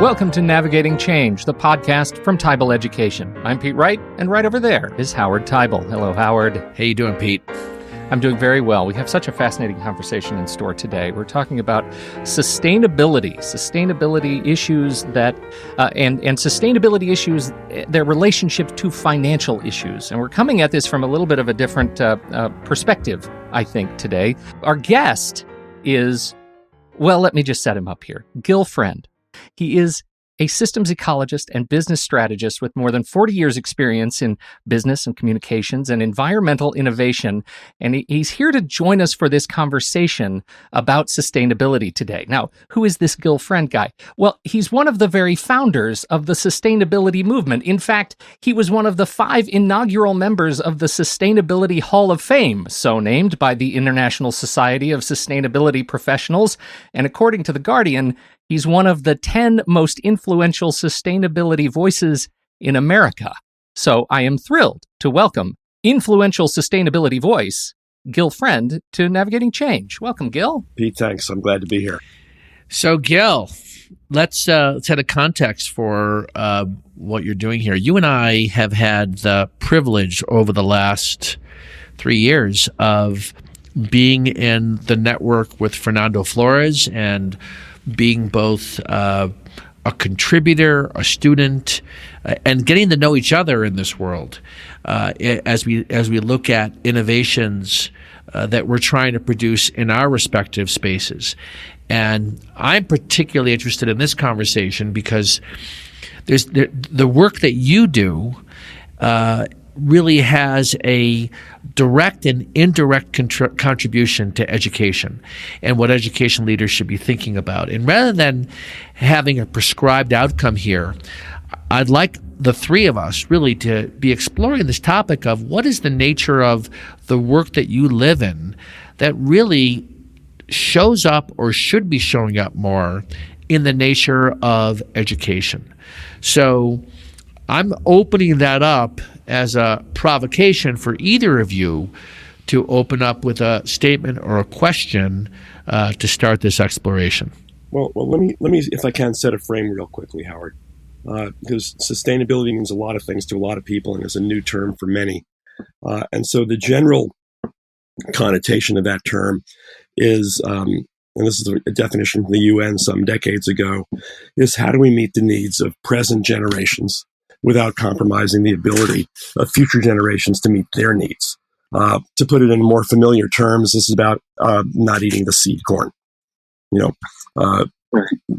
Welcome to Navigating Change, the podcast from Tybal Education. I'm Pete Wright, and right over there is Howard Tybal. Hello, Howard. How you doing, Pete? I'm doing very well. We have such a fascinating conversation in store today. We're talking about sustainability issues that, and sustainability issues, their relationship to financial issues. And we're coming at this from a little bit of a different perspective, I think, today. Our guest is, well, let me just set him up here. Gil Friend. He is a systems ecologist and business strategist with more than 40 years experience in business and communications and environmental innovation. And he's here to join us for this conversation about sustainability today. Now, who is this Gil Friend guy? Well, he's one of the very founders of the sustainability movement. In fact, he was one of the 5 inaugural members of the Sustainability Hall of Fame, so named by the International Society of Sustainability Professionals. And according to The Guardian, he's one of the 10 most influential sustainability voices in America. So I am thrilled to welcome influential sustainability voice, Gil Friend, to Navigating Change. Welcome, Gil. Pete, thanks. I'm glad to be here. So, Gil, let's set a context for what you're doing here. You and I have had the privilege over the last 3 years of being in the network with Fernando Flores and being both a contributor, a student, and getting to know each other in this world as we look at innovations that we're trying to produce in our respective spaces. And I'm particularly interested in this conversation because there's the work that you do really has a direct and indirect contribution to education and what education leaders should be thinking about. And rather than having a prescribed outcome here, I'd like the three of us really to be exploring this topic of what is the nature of the work that you live in that really shows up or should be showing up more in the nature of education. So I'm opening that up as a provocation for either of you to open up with a statement or a question to start this exploration. Well, let me, if I can, set a frame real quickly, Howard, because sustainability means a lot of things to a lot of people, and is a new term for many. And so the general connotation of that term is, and this is a definition from the UN some decades ago, is how do we meet the needs of present generations without compromising the ability of future generations to meet their needs. To put it in more familiar terms, this is about not eating the seed corn.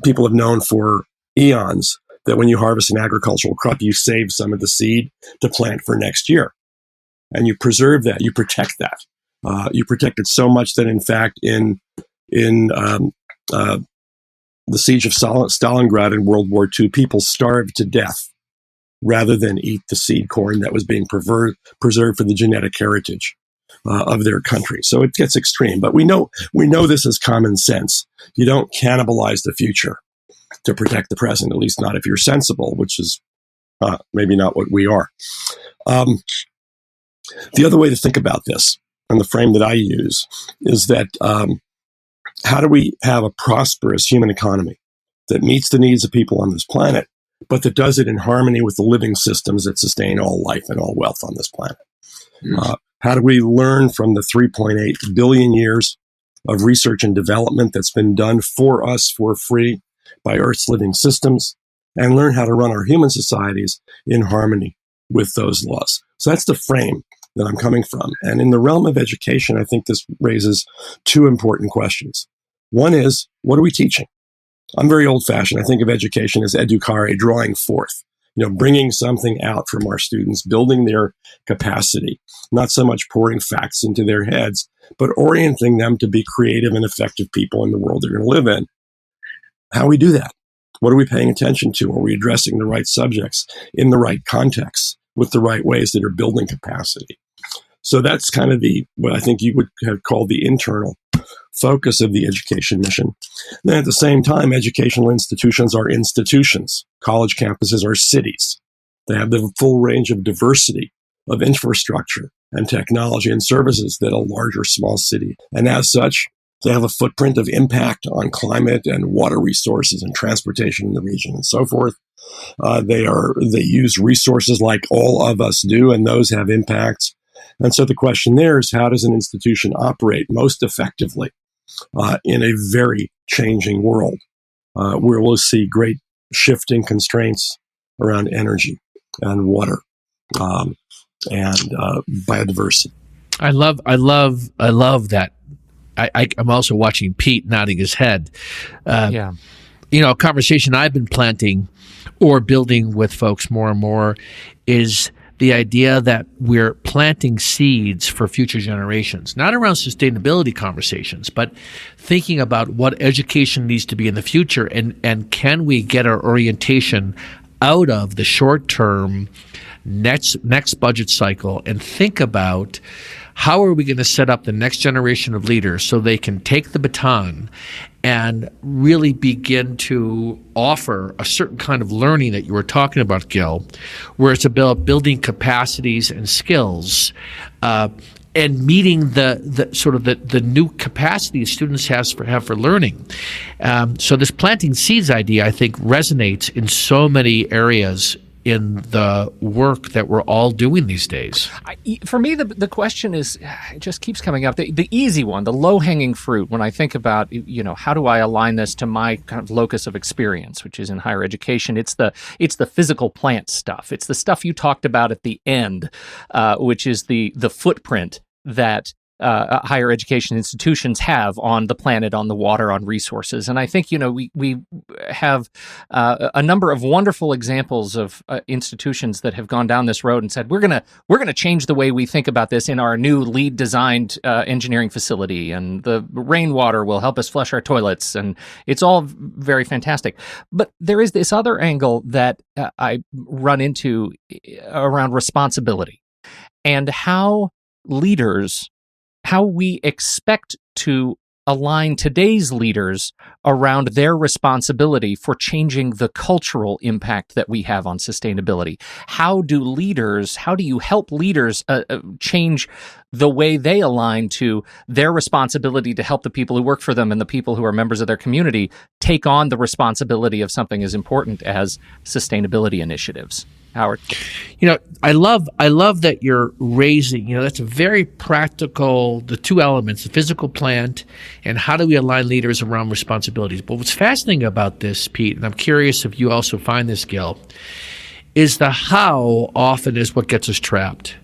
People have known for eons that when you harvest an agricultural crop, you save some of the seed to plant for next year. And you preserve that, you protect that. You protect it so much that, in fact, in the siege of Stalingrad in World War II, people starved to death rather than eat the seed corn that was being preserved for the genetic heritage of their country. So it gets extreme, but we know this is common sense. You don't cannibalize the future to protect the present, at least not if you're sensible, which is maybe not what we are. The other way to think about this, and the frame that I use, is that how do we have a prosperous human economy that meets the needs of people on this planet, but that does it in harmony with the living systems that sustain all life and all wealth on this planet? How do we learn from the 3.8 billion years of research and development that's been done for us for free by Earth's living systems, and learn how to run our human societies in harmony with those laws? So that's the frame that I'm coming from. And in the realm of education, I think this raises 2 important questions. One is, what are we teaching? I'm very old-fashioned. I think of education as educare, drawing forth, bringing something out from our students, building their capacity, not so much pouring facts into their heads, but orienting them to be creative and effective people in the world they're going to live in. How do we do that? What are we paying attention to? Are we addressing the right subjects in the right contexts with the right ways that are building capacity? So that's kind of what I think you would have called the internal focus of the education mission. Then at the same time, educational institutions are institutions. College campuses are cities. They have the full range of diversity of infrastructure and technology and services that a large or small city. And as such, They have a footprint of impact on climate and water resources and transportation in the region and so forth. They use resources like all of us do, and those have impacts. And so the question there is, how does an institution operate most effectively in a very changing world where we'll see great shifting constraints around energy and water and biodiversity? I love that. I'm also watching Pete nodding his head. Yeah. A conversation I've been planting or building with folks more and more is the idea that we're planting seeds for future generations, not around sustainability conversations, but thinking about what education needs to be in the future, and can we get our orientation out of the short-term next budget cycle and think about how are we going to set up the next generation of leaders so they can take the baton and really begin to offer a certain kind of learning that you were talking about, Gil, where it's about building capacities and skills and meeting the sort of the new capacities students have for learning. So this planting seeds idea, I think, resonates in so many areas in the work that we're all doing these days. For me, the question is, it just keeps coming up. The easy one, the low-hanging fruit, when I think about, how do I align this to my kind of locus of experience, which is in higher education, it's the physical plant stuff. It's the stuff you talked about at the end, which is the footprint that higher education institutions have on the planet, on the water, on resources. And I think, we have a number of wonderful examples of institutions that have gone down this road and said, we're gonna change the way we think about this in our new LEED designed engineering facility, and the rainwater will help us flush our toilets, and it's all very fantastic. But there is this other angle that I run into around responsibility and how we expect to align today's leaders around their responsibility for changing the cultural impact that we have on sustainability. How do you help leaders change the way they align to their responsibility to help the people who work for them and the people who are members of their community take on the responsibility of something as important as sustainability initiatives? Howard? I love that you're raising, that's a very practical, the two elements, the physical plant and how do we align leaders around responsibilities. But what's fascinating about this, Pete, and I'm curious if you also find this, Gil, is the how often is what gets us trapped.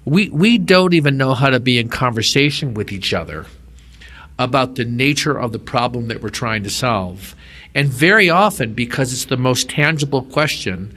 We don't even know how to be in conversation with each other about the nature of the problem that we're trying to solve. And very often, because it's the most tangible question,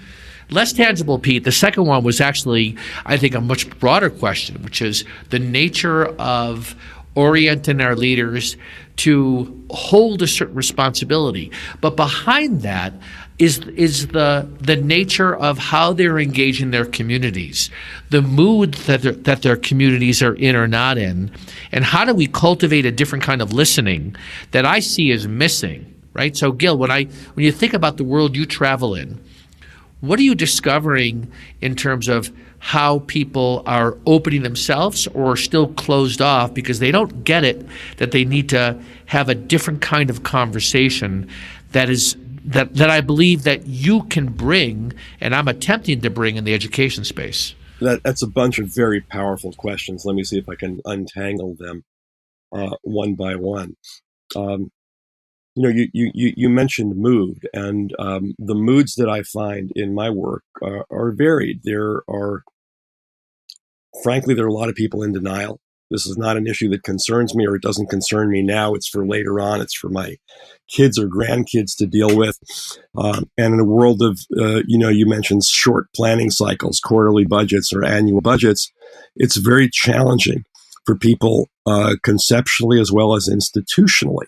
less tangible, Pete, the second one was actually, I think, a much broader question, which is the nature of orienting our leaders to hold a certain responsibility. But behind that is the nature of how they're engaging their communities, the mood that their communities are in or not in, and how do we cultivate a different kind of listening that I see as missing, right? So, Gil, when you think about the world you travel in, what are you discovering in terms of how people are opening themselves or still closed off because they don't get it, that they need to have a different kind of conversation that I believe that you can bring and I'm attempting to bring in the education space? That's a bunch of very powerful questions. Let me see if I can untangle them one by one. You mentioned mood, and the moods that I find in my work are varied. Frankly, there are a lot of people in denial. This is not an issue that concerns me, or it doesn't concern me now. It's for later on. It's for my kids or grandkids to deal with. And in a world of, you mentioned short planning cycles, quarterly budgets or annual budgets, it's very challenging for people conceptually as well as institutionally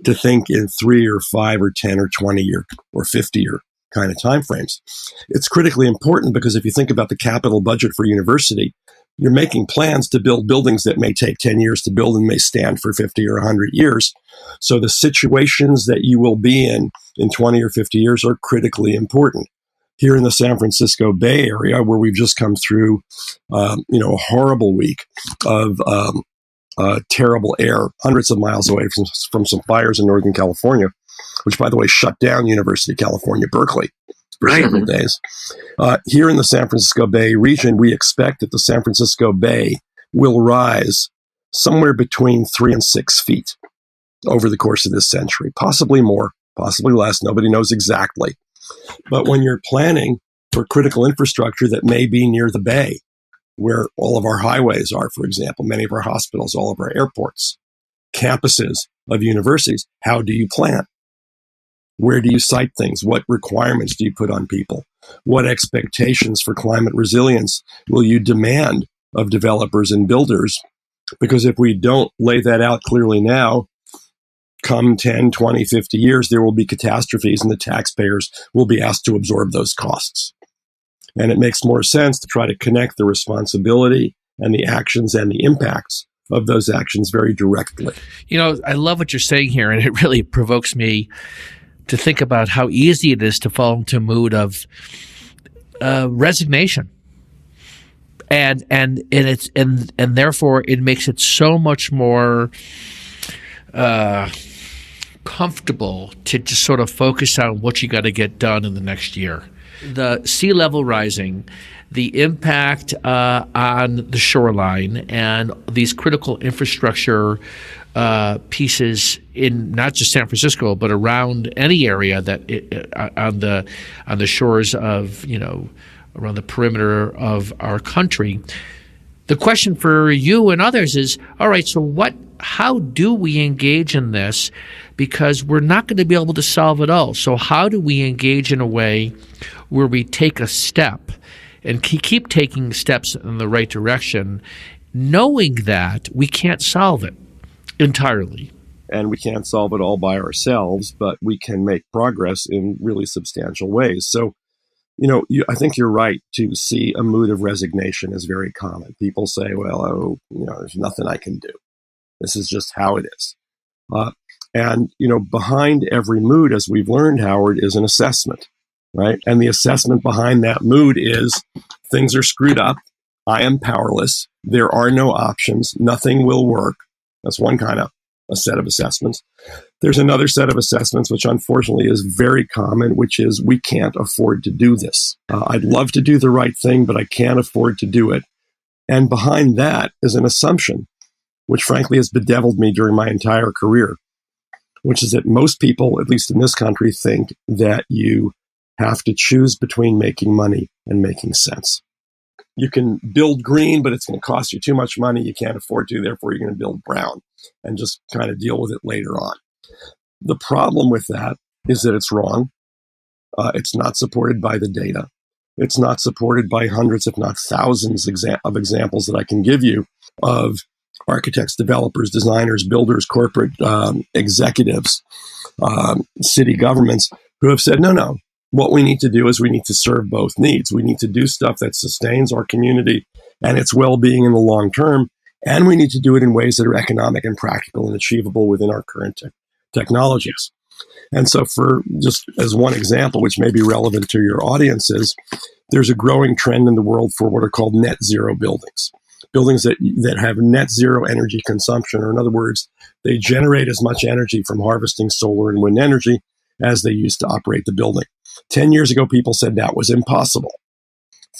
to think in 3 or 5 or 10 or 20 year or 50 year kind of timeframes. It's critically important because if you think about the capital budget for university, you're making plans to build buildings that may take 10 years to build and may stand for 50 or 100 years. So the situations that you will be in 20 or 50 years are critically important. Here in the San Francisco Bay Area, where we've just come through, a horrible week of terrible air hundreds of miles away from some fires in Northern California, which, by the way, shut down University of California, Berkeley for several days. Here in the San Francisco Bay region, we expect that the San Francisco Bay will rise somewhere between 3 and 6 feet over the course of this century, possibly more, possibly less. Nobody knows exactly. But when you're planning for critical infrastructure that may be near the bay, where all of our highways are, for example, many of our hospitals, all of our airports, campuses of universities, how do you plan? Where do you site things? What requirements do you put on people? What expectations for climate resilience will you demand of developers and builders? Because if we don't lay that out clearly now, come 10, 20, 50 years, there will be catastrophes and the taxpayers will be asked to absorb those costs. And it makes more sense to try to connect the responsibility and the actions and the impacts of those actions very directly. You know, I love what you're saying here, and it really provokes me to think about how easy it is to fall into a mood of resignation, and therefore it makes it so much more comfortable to just sort of focus on what you got to get done in the next year. The sea level rising, the impact on the shoreline, and these critical infrastructure pieces in not just San Francisco, but around any area that on the shores of, around the perimeter of our country. The question for you and others is, all right, so how do we engage in this? Because we're not going to be able to solve it all. So how do we engage in a way where we take a step and keep taking steps in the right direction, knowing that we can't solve it entirely? And we can't solve it all by ourselves, but we can make progress in really substantial ways. So, I think you're right to see a mood of resignation is very common. People say, well, there's nothing I can do. This is just how it is. And behind every mood, as we've learned, Howard, is an assessment, right? And the assessment behind that mood is things are screwed up. I am powerless. There are no options. Nothing will work. That's one kind of a set of assessments. There's another set of assessments, which unfortunately is very common, which is we can't afford to do this. I'd love to do the right thing, but I can't afford to do it. And behind that is an assumption, which frankly has bedeviled me during my entire career, which is that most people, at least in this country, think that you have to choose between making money and making sense. You can build green, but it's going to cost you too much money. You can't afford to, therefore you're going to build brown and just kind of deal with it later on. The problem with that is that it's wrong. It's not supported by the data. It's not supported by hundreds, if not thousands of examples that I can give you of architects, developers, designers, builders, corporate executives, city governments who have said, no, what we need to do is we need to serve both needs. We need to do stuff that sustains our community and its well-being in the long term, and we need to do it in ways that are economic and practical and achievable within our current technologies. And so for just as one example, which may be relevant to your audiences, there's a growing trend in the world for what are called net zero buildings. Buildings that have net zero energy consumption, or in other words, they generate as much energy from harvesting solar and wind energy as they used to operate the building. 10 years ago, people said that was impossible.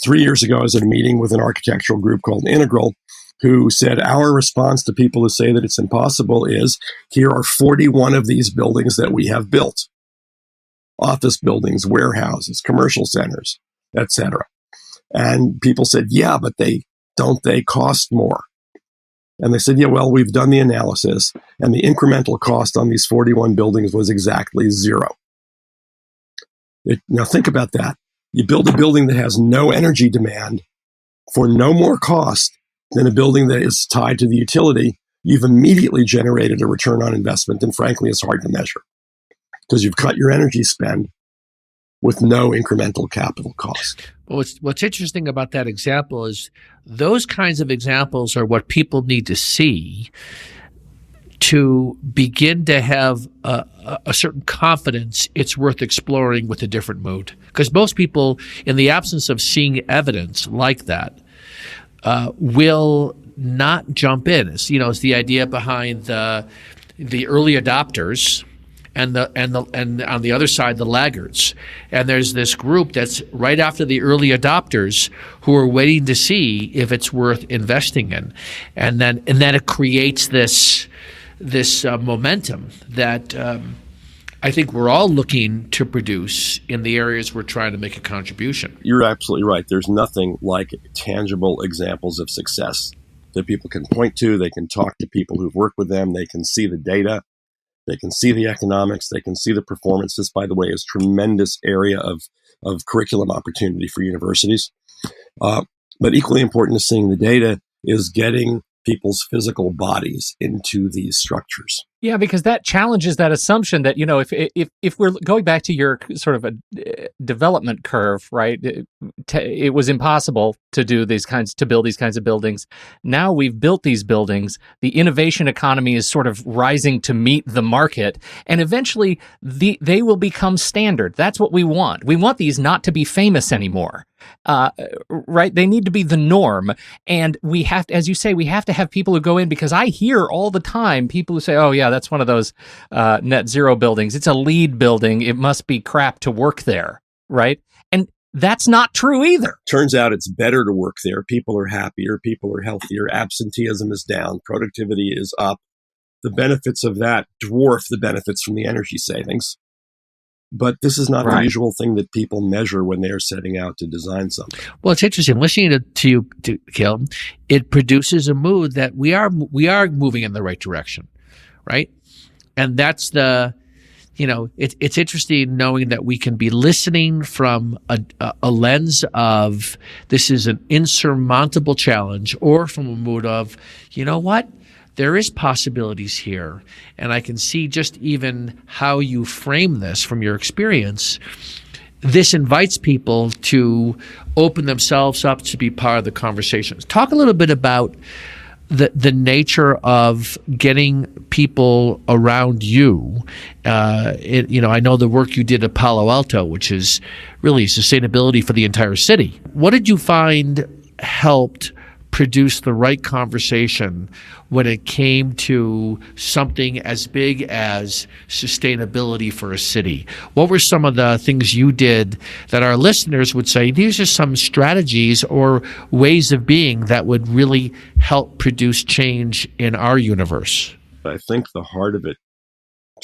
3 years ago, I was at a meeting with an architectural group called Inaugural, who said our response to people who say that it's impossible is, here are 41 of these buildings that we have built. Office buildings, warehouses, commercial centers, etc. And people said, yeah, but don't they cost more? And they said, yeah, well, we've done the analysis, and the incremental cost on these 41 buildings was exactly zero. Now think about that. You build a building that has no energy demand for no more cost than a building that is tied to the utility. You've immediately generated a return on investment, and frankly, it's hard to measure because you've cut your energy spend with no incremental capital cost. Well, what's interesting about that example is those kinds of examples are what people need to see to begin to have a certain confidence it's worth exploring with a different mood. Because most people, in the absence of seeing evidence like that, will not jump in. It's the idea behind the early adopters and on the other side the laggards. And there's this group that's right after the early adopters who are waiting to see if it's worth investing in, and then it creates this momentum that I think we're all looking to produce in the areas we're trying to make a contribution. You're absolutely right. There's nothing like tangible examples of success that people can point to. They can talk to people who've worked with them. They can see the data. They can see the economics. They can see the performance. This, by the way, is a tremendous area of curriculum opportunity for universities. But equally important to seeing the data is getting people's physical bodies into these structures. Yeah, because that challenges that assumption that, if we're going back to your sort of a development curve, right? It was impossible to build these kinds of buildings. Now we've built these buildings. The innovation economy is sort of rising to meet the market, and eventually they will become standard. That's what we want. We want these not to be famous anymore. Right? They need to be the norm. And we have to, as you say, we have to have people who go in, because I hear all the time people who say, oh yeah, that's one of those net zero buildings. It's a LEED building. It must be crap to work there. Right? And that's not true either. Turns out it's better to work there. People are happier. People are healthier. Absenteeism is down. Productivity is up. The benefits of that dwarf the benefits from the energy savings. But this is not the usual thing that people measure when they are setting out to design something. Well, it's interesting. Listening to you, Gil, it produces a mood that we are moving in the right direction, right? And that's it's interesting knowing that we can be listening from a lens of this is an insurmountable challenge, or from a mood of, you know what? There is possibilities here, and I can see just even how you frame this from your experience. This invites people to open themselves up to be part of the conversations. Talk a little bit about the nature of getting people around you. I know the work you did at Palo Alto, which is really sustainability for the entire city. What did you find helped produce the right conversation when it came to something as big as sustainability for a city? What were some of the things you did that our listeners would say, these are some strategies or ways of being that would really help produce change in our universe? I think the heart of it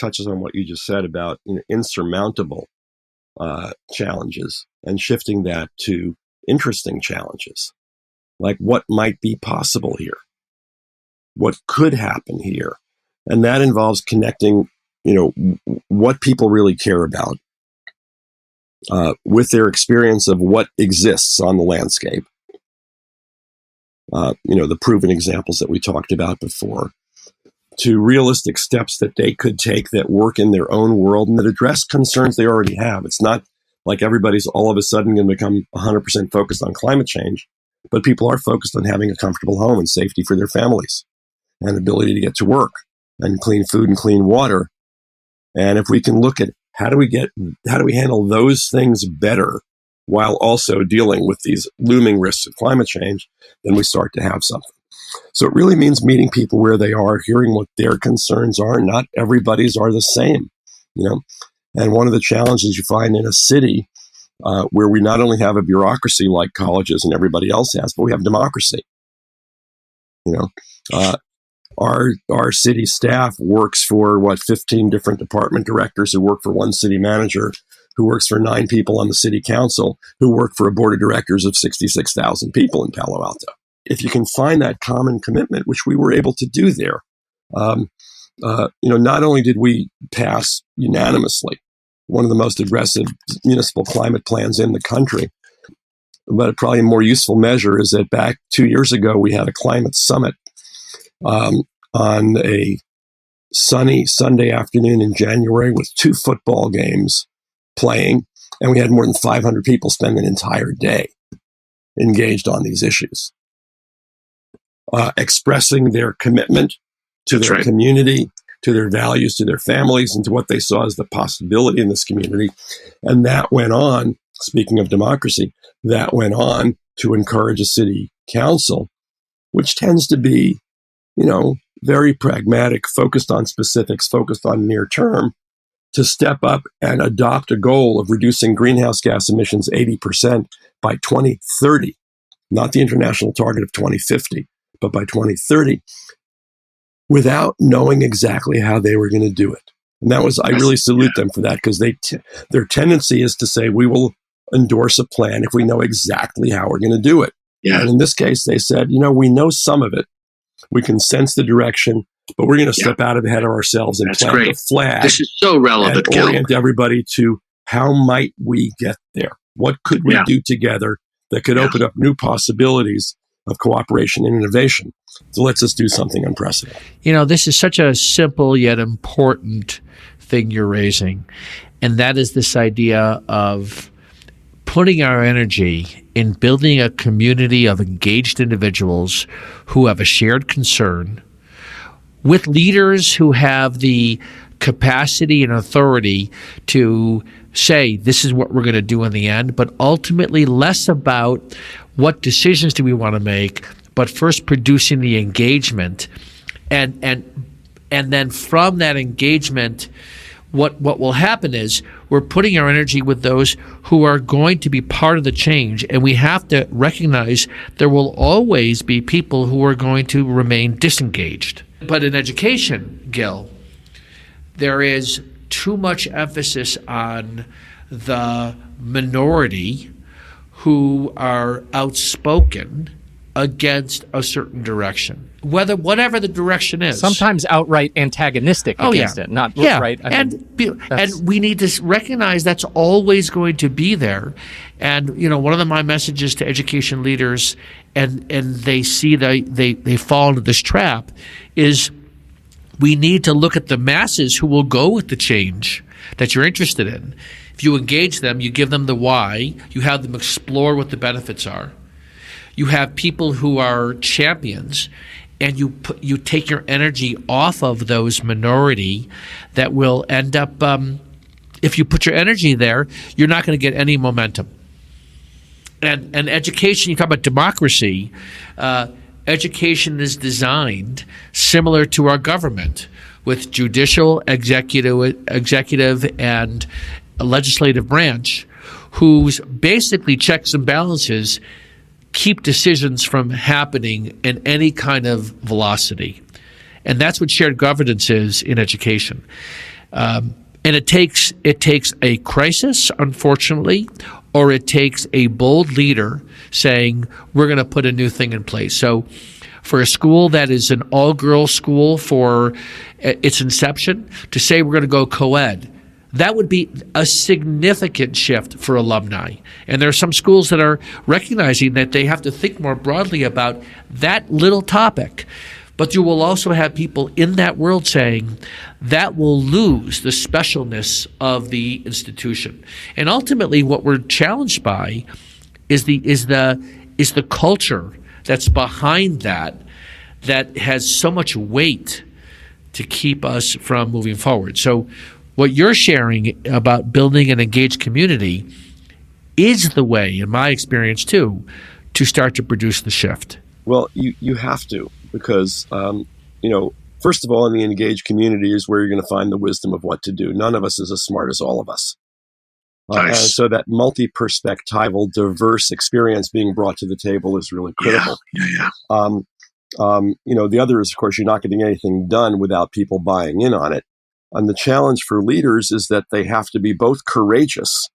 touches on what you just said about insurmountable challenges, and shifting that to interesting challenges. Like, what might be possible here? What could happen here? And that involves connecting, what people really care about with their experience of what exists on the landscape. The proven examples that we talked about before, to realistic steps that they could take that work in their own world and that address concerns they already have. It's not like everybody's all of a sudden going to become 100% focused on climate change. But people are focused on having a comfortable home and safety for their families, and ability to get to work, and clean food and clean water. And if we can look at how do we handle those things better while also dealing with these looming risks of climate change, then we start to have something. So it really means meeting people where they are, hearing what their concerns are. Not everybody's are the same, And one of the challenges you find in a city where we not only have a bureaucracy like colleges and everybody else has, but we have democracy. Our city staff works for 15 different department directors who work for one city manager, who works for 9 people on the city council, who work for a board of directors of 66,000 people in Palo Alto. If you can find that common commitment, which we were able to do there, not only did we pass unanimously one of the most aggressive municipal climate plans in the country, but probably a more useful measure is that back 2 years ago, we had a climate summit on a sunny Sunday afternoon in January with 2 football games playing, and we had more than 500 people spend an entire day engaged on these issues, expressing their commitment to their community, to their values, to their families, and to what they saw as the possibility in this community. And that went on, speaking of democracy, that went on to encourage a city council which tends to be, very pragmatic, focused on specifics, focused on near term, to step up and adopt a goal of reducing greenhouse gas emissions 80% by 2030, not the international target of 2050, but by 2030, without knowing exactly how they were going to do it. And I really salute them for that, because their tendency is to say, we will endorse a plan if we know exactly how we're going to do it. Yeah. And in this case, they said, we know some of it. We can sense the direction, but we're going to step out ahead of ourselves and plant the flag. This is so relevant, and Gil. orient everybody to how might we get there? What could we do together that could open up new possibilities of cooperation and innovation? So lets us do something unprecedented. This is such a simple yet important thing you're raising, and that is this idea of putting our energy in building a community of engaged individuals who have a shared concern, with leaders who have the capacity and authority to say, this is what we're going to do in the end, but ultimately less about what decisions do we want to make, but first producing the engagement. And then from that engagement, what will happen is we're putting our energy with those who are going to be part of the change. And we have to recognize there will always be people who are going to remain disengaged. But in education, Gil, there is too much emphasis on the minority who are outspoken against a certain direction, whatever the direction is. Sometimes outright antagonistic against it, not right. And we need to recognize that's always going to be there. And one of my messages to education leaders, and they see they fall into this trap, is we need to look at the masses who will go with the change that you're interested in. If you engage them, you give them the why, you have them explore what the benefits are. You have people who are champions, and you take your energy off of those minority that will end up, if you put your energy there, you're not going to get any momentum. And education, you talk about democracy, education is designed similar to our government, with judicial, executive, and legislative branch, whose basically checks and balances keep decisions from happening in any kind of velocity. And that's what shared governance is in education. And it takes a crisis, unfortunately, or it takes a bold leader saying, we're going to put a new thing in place. So for a school that is an all-girls school for its inception, to say we're going to go co-ed, that would be a significant shift for alumni. And there are some schools that are recognizing that they have to think more broadly about that little topic. But you will also have people in that world saying that will lose the specialness of the institution. And ultimately what we're challenged by is the culture that's behind that has so much weight to keep us from moving forward. So what you're sharing about building an engaged community is the way, in my experience too, to start to produce the shift. Well, you have to, because, first of all, in the engaged community is where you're going to find the wisdom of what to do. None of us is as smart as all of us. Nice. And so that multi-perspectival, diverse experience being brought to the table is really critical. Yeah. The other is, of course, you're not getting anything done without people buying in on it. And the challenge for leaders is that they have to be both courageous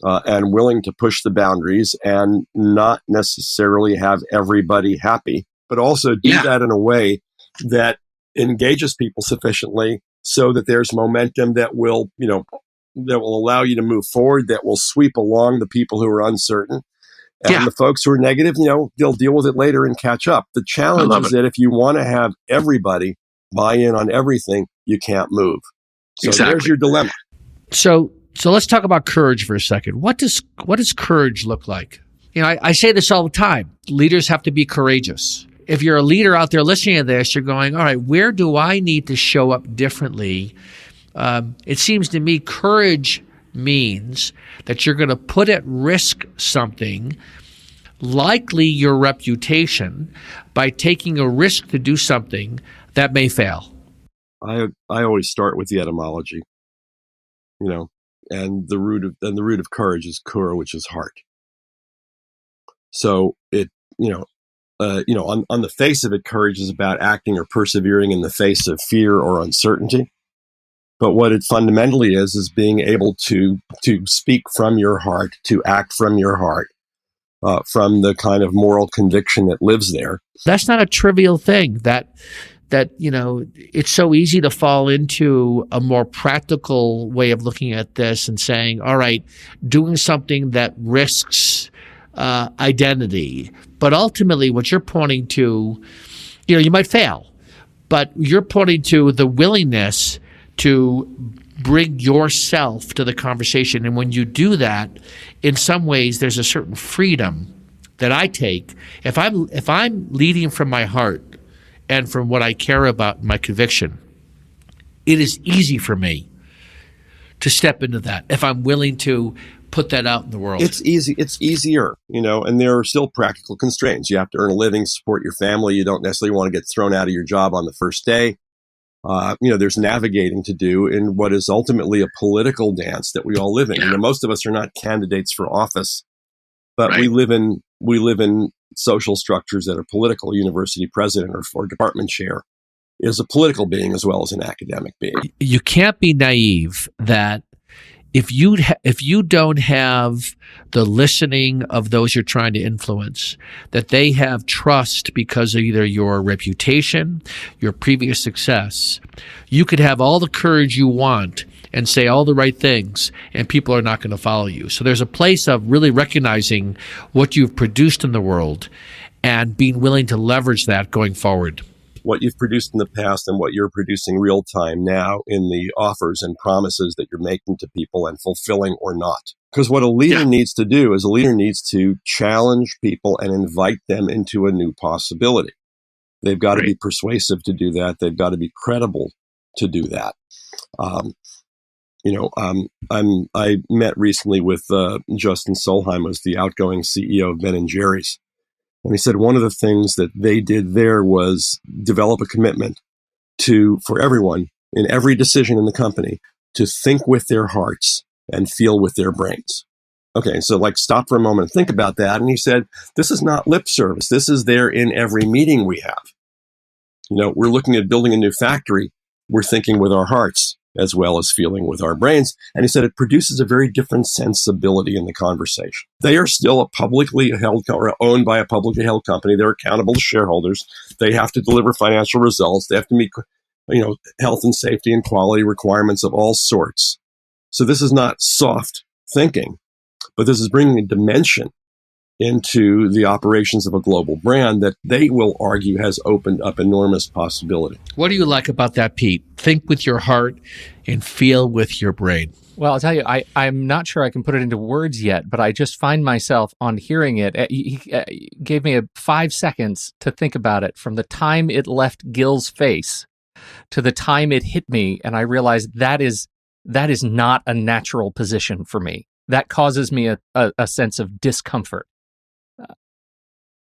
and willing to push the boundaries and not necessarily have everybody happy, but also do that in a way that engages people sufficiently so that there's momentum that will allow you to move forward, that will sweep along the people who are uncertain. And the folks who are negative, they'll deal with it later and catch up. The challenge is that if you want to have everybody buy in on everything, you can't move. So there's your dilemma. So let's talk about courage for a second. What does courage look like? I say this all the time. Leaders have to be courageous. If you're a leader out there listening to this, you're going, all right, where do I need to show up differently? It seems to me courage means that you're going to put at risk something likely your reputation by taking a risk to do something that may fail? I always start with the etymology, and the root of courage is kur, which is heart. So on the face of it, courage is about acting or persevering in the face of fear or uncertainty. But what it fundamentally is being able to speak from your heart, to act from your heart, from the kind of moral conviction that lives there. That's not a trivial thing. That it's so easy to fall into a more practical way of looking at this and saying, all right, doing something that risks identity. But ultimately, what you're pointing to, you might fail, but you're pointing to the willingness to bring yourself to the conversation. And when you do that, in some ways, there's a certain freedom that I take. If I'm leading from my heart and from what I care about, my conviction, it is easy for me to step into that if I'm willing to put that out in the world. It's easy. It's easier, and there are still practical constraints. You have to earn a living, support your family. You don't necessarily want to get thrown out of your job on the first day. There's navigating to do in what is ultimately a political dance that we all live in. Most of us are not candidates for office, but Right. we live in social structures that are political. University president or department chair is a political being as well as an academic being. You can't be naive that if you don't have the listening of those you're trying to influence, that they have trust because of either your reputation, your previous success, you could have all the courage you want and say all the right things, and people are not going to follow you. So there's a place of really recognizing what you've produced in the world and being willing to leverage that going forward. What you've produced in the past and what you're producing real time now in the offers and promises that you're making to people and fulfilling or not. Because what a leader needs to do is a leader needs to challenge people and invite them into a new possibility. They've got to be persuasive to do that. They've got to be credible to do that. I met recently with Justin Solheim, who's the outgoing CEO of Ben & Jerry's. And he said one of the things that they did there was develop a commitment for everyone in every decision in the company to think with their hearts and feel with their brains. Okay, so stop for a moment and think about that. And he said, this is not lip service. This is there in every meeting we have. We're looking at building a new factory. We're thinking with our hearts as well as feeling with our brains. And he said it produces a very different sensibility in the conversation. They are still a publicly held or owned by a publicly held company. They're accountable to shareholders. They have to deliver financial results. They have to meet, health and safety and quality requirements of all sorts. So this is not soft thinking, but this is bringing a dimension into the operations of a global brand that they will argue has opened up enormous possibility. What do you like about that, Pete? Think with your heart and feel with your brain. Well, I'll tell you, I'm not sure I can put it into words yet, but I just find myself on hearing it. He gave me 5 seconds to think about it from the time it left Gil's face to the time it hit me, and I realized that is not a natural position for me. That causes me a sense of discomfort.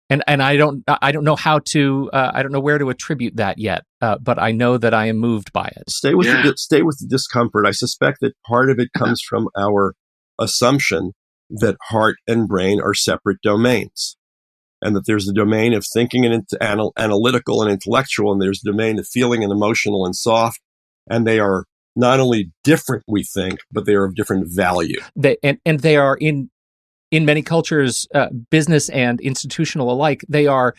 And I don't know how to I don't know where to attribute that yet, but I know that I am moved by it. Stay with the discomfort. I suspect that part of it comes from our assumption that heart and brain are separate domains, and that there's the domain of thinking and analytical and intellectual, and there's the domain of feeling and emotional and soft, and they are not only different, we think, but they are of different value. And they are in many cultures, business and institutional alike, they are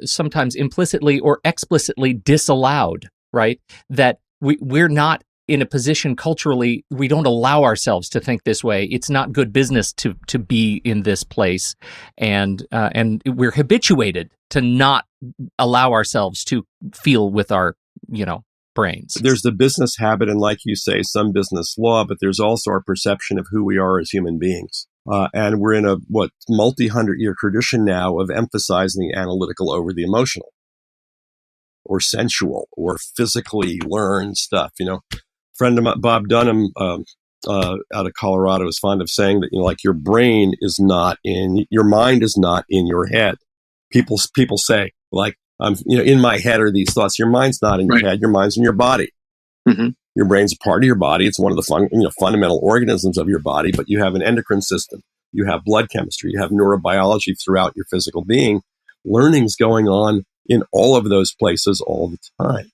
sometimes implicitly or explicitly disallowed, right? That we're not in a position culturally, we don't allow ourselves to think this way. It's not good business to be in this place. And we're habituated to not allow ourselves to feel with our, brains. There's the business habit and, like you say, some business law, but there's also our perception of who we are as human beings. And we're in a multi-hundred-year tradition now of emphasizing the analytical over the emotional or sensual or physically learned stuff. Friend of mine, Bob Dunham, out of Colorado is fond of saying that, like, your mind is not in your head. People say, like, in my head are these thoughts. Your mind's not in your head. Your mind's in your body. Mm-hmm. Your brain's a part of your body. It's one of the fundamental organisms of your body, but you have an endocrine system. You have blood chemistry. You have neurobiology throughout your physical being. Learning's going on in all of those places all the time.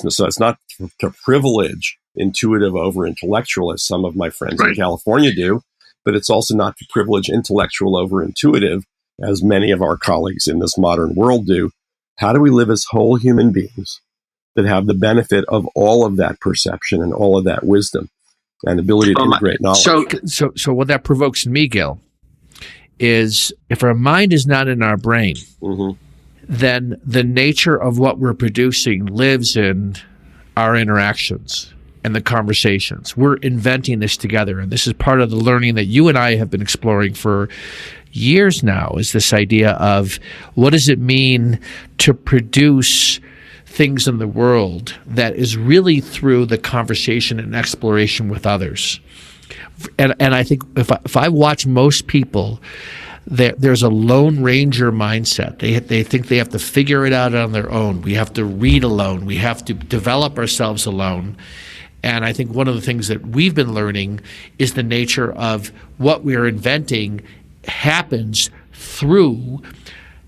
So it's not to privilege intuitive over intellectual, as some of my friends in California do, but it's also not to privilege intellectual over intuitive, as many of our colleagues in this modern world do. How do we live as whole human beings that have the benefit of all of that perception and all of that wisdom and ability to integrate knowledge? So what that provokes in me, Gil, is if our mind is not in our brain, then the nature of what we're producing lives in our interactions and the conversations. We're inventing this together, and this is part of the learning that you and I have been exploring for years now, is this idea of what does it mean to produce things in the world that is really through the conversation and exploration with others. And I think if I watch most people, there's a Lone Ranger mindset. They think they have to figure it out on their own. We have to read alone. We have to develop ourselves alone. And I think one of the things that we've been learning is the nature of what we're inventing happens through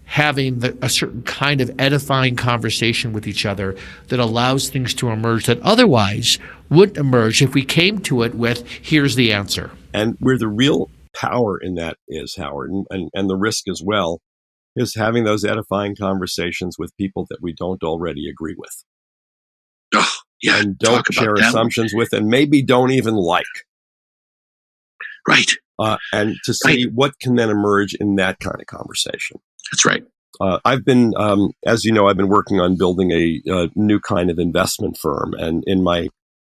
having a certain kind of edifying conversation with each other that allows things to emerge that otherwise wouldn't emerge if we came to it with, here's the answer. And where the real power in that is, Howard, and the risk as well, is having those edifying conversations with people that we don't already agree with. Oh, yeah. And don't share assumptions with, and maybe don't even like. Right. And to see what can then emerge in that kind of conversation. That's right. I've been, as you know, I've been working on building a new kind of investment firm. And in my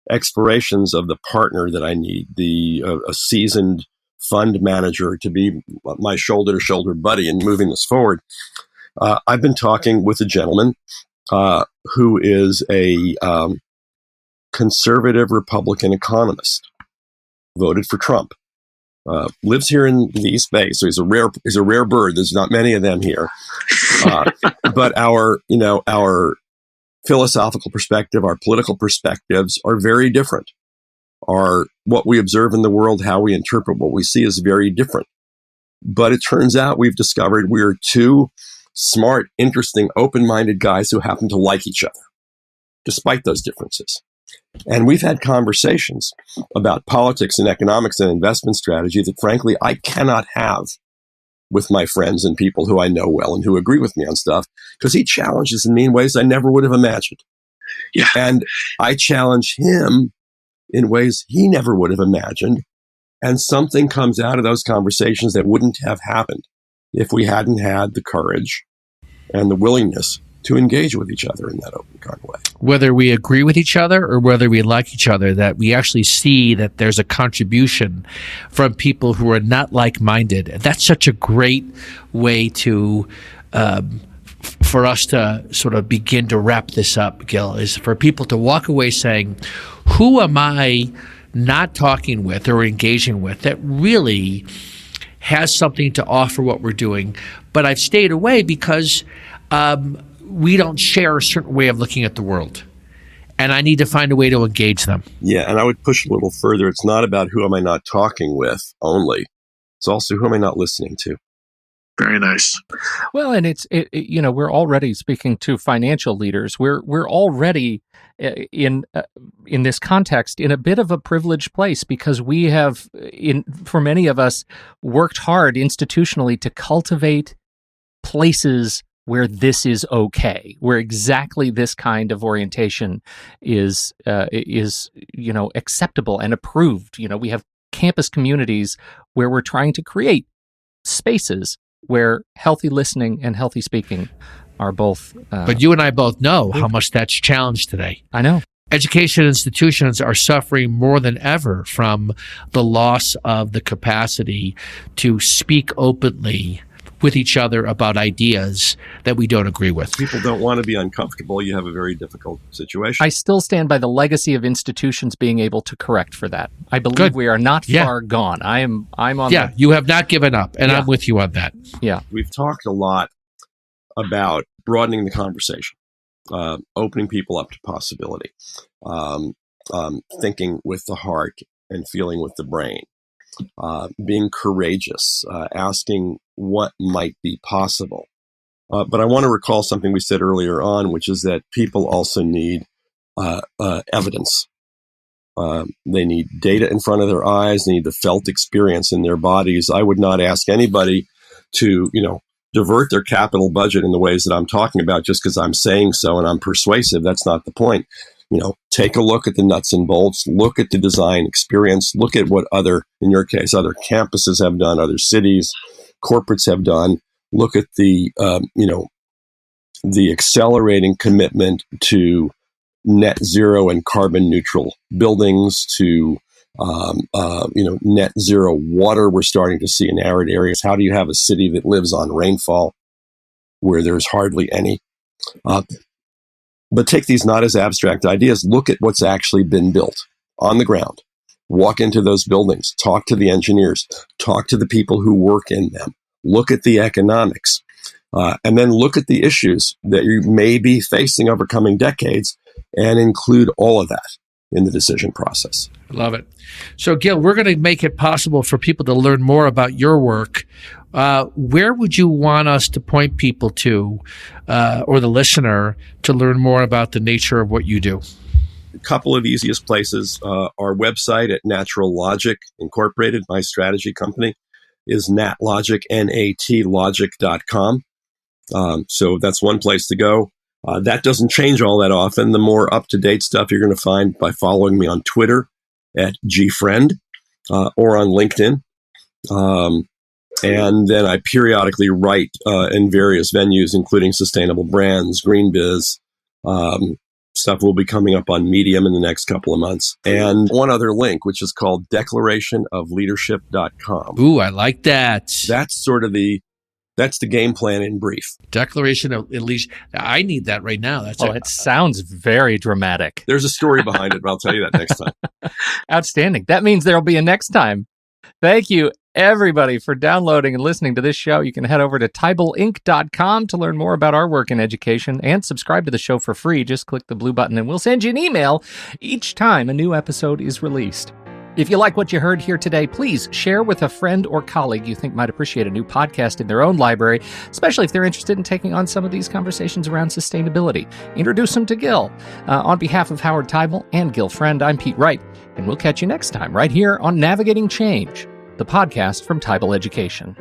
explorations of the partner that I need, a seasoned fund manager to be my shoulder-to-shoulder buddy in moving this forward, I've been talking with a gentleman who is a conservative Republican economist, voted for Trump. Lives here in the East Bay, so he's a rare bird. There's not many of them here. But our philosophical perspective, our political perspectives are very different. What we observe in the world, how we interpret what we see, is very different. But it turns out we've discovered we are two smart, interesting, open-minded guys who happen to like each other, despite those differences. And we've had conversations about politics and economics and investment strategy that, frankly, I cannot have with my friends and people who I know well and who agree with me on stuff, because he challenges me in ways I never would have imagined. Yeah. And I challenge him in ways he never would have imagined. And something comes out of those conversations that wouldn't have happened if we hadn't had the courage and the willingness to engage with each other in that open kind of way. Whether we agree with each other or whether we like each other, that we actually see that there's a contribution from people who are not like-minded. That's such a great way to for us to sort of begin to wrap this up, Gil, is for people to walk away saying, who am I not talking with or engaging with that really has something to offer what we're doing, but I've stayed away because we don't share a certain way of looking at the world, and I need to find a way to engage them. Yeah, and I would push a little further. It's not about who am I not talking with only. It's also who am I not listening to. Very nice. Well, and we're already speaking to financial leaders. We're already in this context in a bit of a privileged place because we have, for many of us, worked hard institutionally to cultivate places where this is okay, where exactly this kind of orientation is acceptable and approved. We have campus communities where we're trying to create spaces where healthy listening and healthy speaking are both. But you and I both know how much that's challenged today. I know. Education institutions are suffering more than ever from the loss of the capacity to speak openly with each other about ideas that we don't agree with. People don't want to be uncomfortable. You have a very difficult situation. I still stand by the legacy of institutions being able to correct for that. I believe Good. we are not Yeah. far gone. I'm on Yeah, the, you have not given up, and Yeah. I'm with you on that. We've talked a lot about broadening the conversation, opening people up to possibility, thinking with the heart and feeling with the brain, being courageous, asking what might be possible. But I want to recall something we said earlier on, which is that people also need evidence. They need data in front of their eyes. They need the felt experience in their bodies. I would not ask anybody to, divert their capital budget in the ways that I'm talking about just because I'm saying so and I'm persuasive. That's not the point. Take a look at the nuts and bolts, look at the design experience, look at what in your case, other campuses have done, other cities, corporates have done. Look at the accelerating commitment to net zero and carbon neutral buildings, to net zero water. We're starting to see in arid areas. How do you have a city that lives on rainfall where there's hardly any? But take these not as abstract ideas. Look at what's actually been built on the ground. Walk into those buildings. Talk to the engineers. Talk to the people who work in them. Look at the economics. And then look at the issues that you may be facing over coming decades and include all of that in the decision process. Love it. So, Gil, we're going to make it possible for people to learn more about your work. Where would you want us to point people to, or the listener, to learn more about the nature of what you do? A couple of easiest places. Our website at Natural Logic Incorporated, my strategy company, is natlogic, natlogic.com. So that's one place to go. That doesn't change all that often. The more up-to-date stuff you're going to find by following me on Twitter at Gil Friend or on LinkedIn. And then I periodically write in various venues, including Sustainable Brands, Green Biz. Stuff will be coming up on Medium in the next couple of months. And one other link, which is called declarationofleadership.com. Ooh, I like that. That's the game plan in brief. Declaration of, at least, I need that right now. it sounds very dramatic. There's a story behind it, but I'll tell you that next time. Outstanding. That means there'll be a next time. Thank you, everybody, for downloading and listening to this show. You can head over to TybleInc.com to learn more about our work in education and subscribe to the show for free. Just click the blue button and we'll send you an email each time a new episode is released. If you like what you heard here today, please share with a friend or colleague you think might appreciate a new podcast in their own library, especially if they're interested in taking on some of these conversations around sustainability. Introduce them to Gil. On behalf of Howard Tybal and Gil Friend, I'm Pete Wright, and we'll catch you next time right here on Navigating Change, the podcast from Tybal Education.